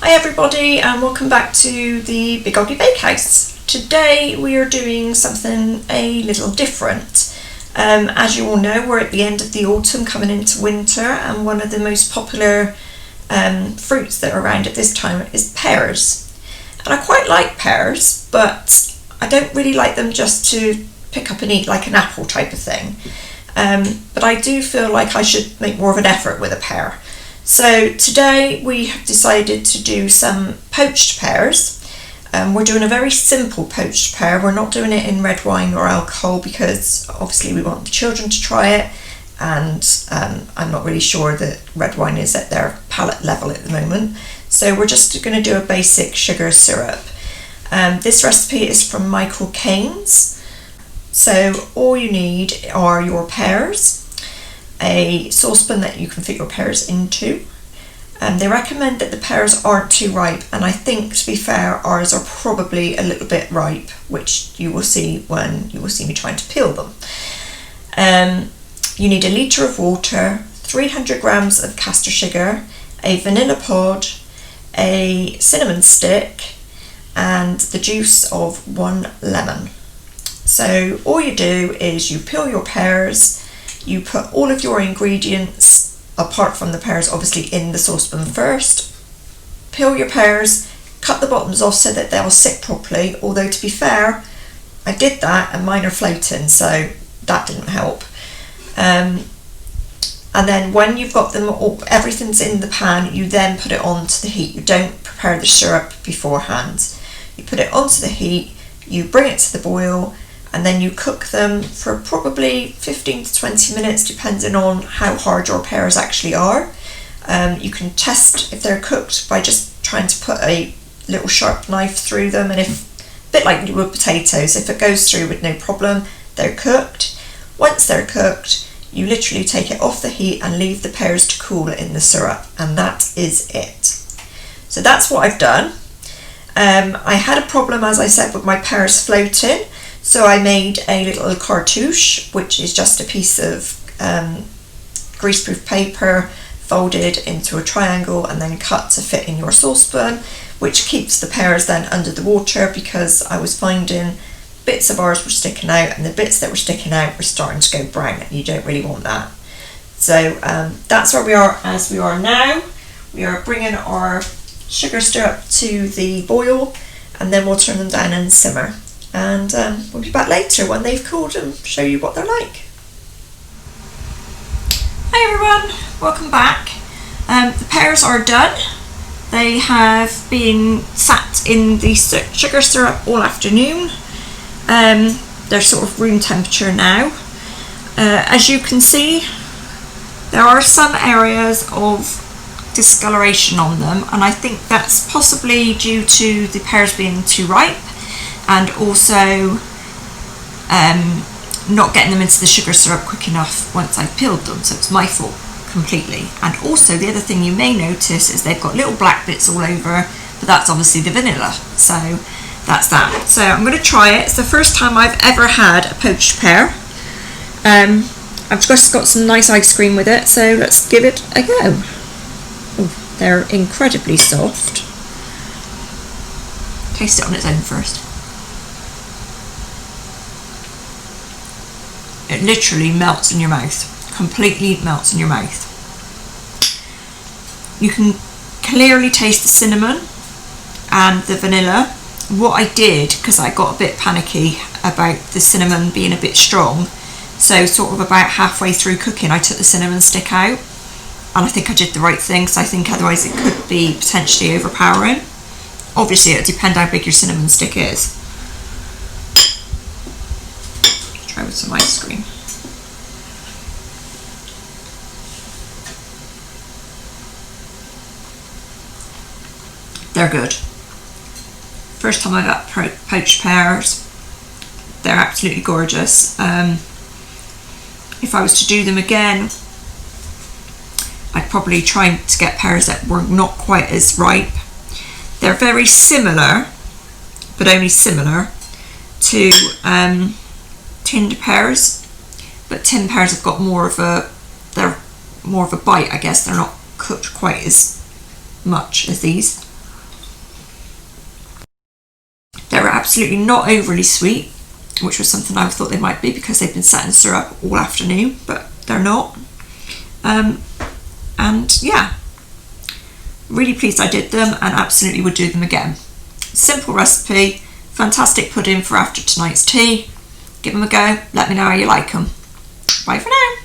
Hi everybody and welcome back to the Big Oggie Bakehouse. Today we are doing something a little different. As you all know, we're at the end of the autumn coming into winter, and one of the most popular fruits that are around at this time is pears. And I quite like pears, but I don't really like them just to pick up and eat like an apple type of thing. But I do feel like I should make more of an effort with a pear. So today we have decided to do some poached pears. We're doing a very simple poached pear. We're not doing it in red wine or alcohol because obviously we want the children to try it, and I'm not really sure that red wine is at their palate level at the moment. So we're just going to do a basic sugar syrup. This recipe is from Michael Caines. So all you need are your pears, a saucepan that you can fit your pears into. They recommend that the pears aren't too ripe, and I think, to be fair, ours are probably a little bit ripe, which you will see when you will see me trying to peel them. You need a litre of water, 300 grams of caster sugar, a vanilla pod, a cinnamon stick, and the juice of 1 lemon. So all you do is you peel your pears. You put all of your ingredients, apart from the pears, obviously in the saucepan first. Peel your pears, cut the bottoms off so that they'll sit properly, although to be fair, I did that and mine are floating, so that didn't help. And then when you've got them all, everything's in the pan, you then put it onto the heat. You don't prepare the syrup beforehand. You put it onto the heat, you bring it to the boil, and then you cook them for probably 15 to 20 minutes, depending on how hard your pears actually are. You can test if they're cooked by just trying to put a little sharp knife through them, and if, a bit like you would potatoes, if it goes through with no problem, they're cooked. Once they're cooked, you literally take it off the heat and leave the pears to cool in the syrup, and that is it. So that's what I've done. I had a problem, as I said, with my pears floating. So I made a little cartouche, which is just a piece of greaseproof paper folded into a triangle and then cut to fit in your saucepan, which keeps the pears then under the water, because I was finding bits of ours were sticking out, and the bits that were sticking out were starting to go brown, and you don't really want that. So that's where we are as we are now. We are bringing our sugar syrup to the boil, and then we'll turn them down and simmer. And we'll be back later when they've cooled and show you what they're like. Hi everyone, welcome back. The pears are done. They have been sat in the sugar syrup all afternoon. They're sort of room temperature now. As you can see, there are some areas of discoloration on them, and I think that's possibly due to the pears being too ripe, and also not getting them into the sugar syrup quick enough once I've peeled them, so it's my fault completely. And also the other thing you may notice is they've got little black bits all over, but that's obviously the vanilla, so that's that. So I'm going to try it. It's the first time I've ever had a poached pear. I've just got some nice ice cream with it, so let's give it a go. Oh, they're incredibly soft. Taste it on its own first. It literally melts in your mouth, completely melts in your mouth. You can clearly taste the cinnamon and the vanilla. What I did, because I got a bit panicky about the cinnamon being a bit strong, so sort of about halfway through cooking I took the cinnamon stick out, and I think I did the right thing, because I think otherwise it could be potentially overpowering. Obviously it would depend how big your cinnamon stick is. Try with some ice cream. They're good. First time I got poached pears. They're absolutely gorgeous. If I was to do them again, I'd probably try to get pears that were not quite as ripe. They're very similar, but only similar, to tinned pears, but tinned pears have got more of a bite, I guess. They're not cooked quite as much as these. absolutely not overly sweet, which was something I thought they might be because they've been sat in syrup all afternoon, but they're not. And yeah, really pleased I did them and absolutely would do them again. Simple recipe, fantastic pudding for after tonight's tea. Give them a go, let me know how you like them. Bye for now.